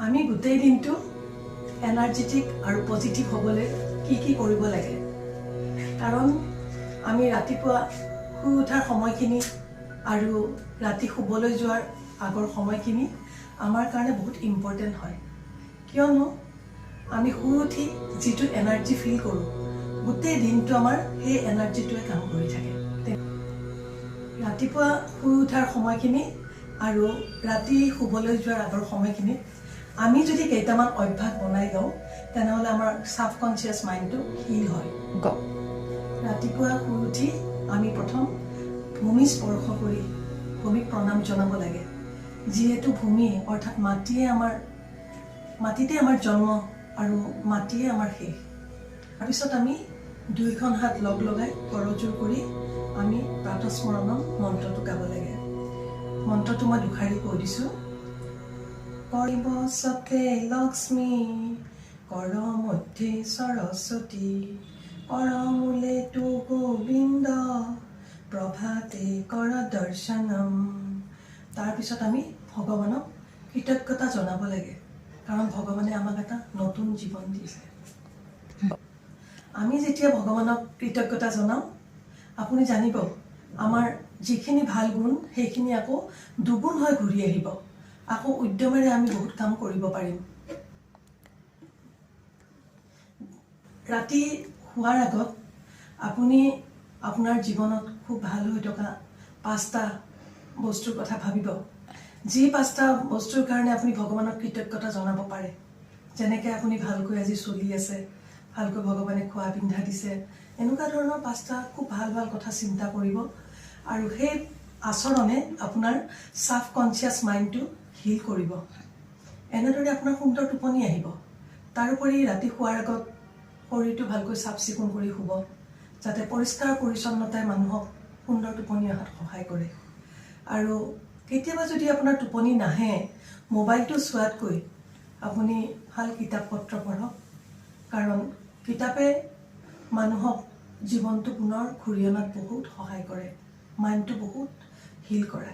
আমি গোটেই দিনটো এনাৰ্জেটিক আৰু পজিটিভ হ'বলৈ কি কৰিব লাগে কাৰণ আমি ৰাতিপুৱা শুই উঠাৰ সময়খিনি আৰু ৰাতি শুবলৈ যোৱাৰ আগৰ সময়খিনি আমাৰ কাৰণে বহুত ইম্পৰ্টেণ্ট হয় কিয়নো আমি শুই উঠি যিটো এনাৰ্জি ফিল কৰোঁ গোটেই দিনটো আমাৰ সেই এনাৰ্জিটোৱে কাম কৰি থাকে ৰাতিপুৱা শুই উঠাৰ সময়খিনি আৰু ৰাতি শুবলৈ যোৱাৰ আগৰ সময়খিনি আমি যদি কেইটামান অভ্যাস বনাই লওঁ তেনেহ'লে আমাৰ সাবকনচিয়াছ মাইণ্ডটো হিল হয় ৰাতিপুৱা শুই উঠি আমি প্ৰথম ভূমি স্পৰ্শ কৰি ভূমিক প্ৰণাম জনাব লাগে যিহেতু ভূমি অৰ্থাৎ মাটিতে আমাৰ জন্ম আৰু মাটিয়ে আমাৰ শেষ তাৰপিছত আমি দুইখন হাত লগ লগাই কৰজোৰ কৰি আমি প্ৰাতঃস্মৰণম মন্ত্ৰটো গাব লাগে মন্ত্ৰটো মই দুখাৰী কৈ দিছোঁ কৰিবচতে লক্ষ্মী কৰ মধ্যে সৰস্বতী কৰমূলে তু গোবিন্দ প্ৰভাতে কৰ দৰ্শনম তাৰপিছত আমি ভগৱানক কৃতজ্ঞতা জনাব লাগে কাৰণ ভগৱানে আমাক এটা নতুন জীৱন দিছে আমি যেতিয়া ভগৱানক কৃতজ্ঞতা জনাওঁ আপুনি জানিব আমাৰ যিখিনি ভাল গুণ সেইখিনি আকৌ দুগুণ হৈ ঘূৰি আহিব আকৌ উদ্যমেৰে আমি বহুত কাম কৰিব পাৰিম ৰাতি শোৱাৰ আগত আপুনি আপোনাৰ জীৱনত খুব ভাল হৈ থকা 5টা বস্তুৰ কথা ভাবিব যি 5টা বস্তুৰ কাৰণে আপুনি ভগৱানক কৃতজ্ঞতা জনাব পাৰে যেনেকৈ আপুনি ভালকৈ আজি চলি আছে ভালকৈ ভগৱানে খোৱা পিন্ধা দিছে এনেকুৱা ধৰণৰ 5টা খুব ভাল কথা চিন্তা কৰিব আৰু সেই আচৰণে আপোনাৰ সাবকনচিয়াছ মাইণ্ডটো হিল কৰিব এনেদৰে আপোনাৰ সুন্দৰ টোপনি আহিব তাৰোপৰি ৰাতি শোৱাৰ আগত শৰীৰটো ভালকৈ চাফ চিকুণ কৰি শুব যাতে পৰিষ্কাৰ পৰিচ্ছন্নতাই মানুহক সুন্দৰ টোপনি অহাত সহায় কৰে আৰু কেতিয়াবা যদি আপোনাৰ টোপনি নাহে মোবাইলটো চোৱাতকৈ আপুনি ভাল কিতাপ পত্ৰ পঢ়ক কাৰণ কিতাপে মানুহক জীৱনটো পুনৰ ঘূৰি অনাত বহুত সহায় কৰে মাইণ্ডটো বহুত হিল কৰে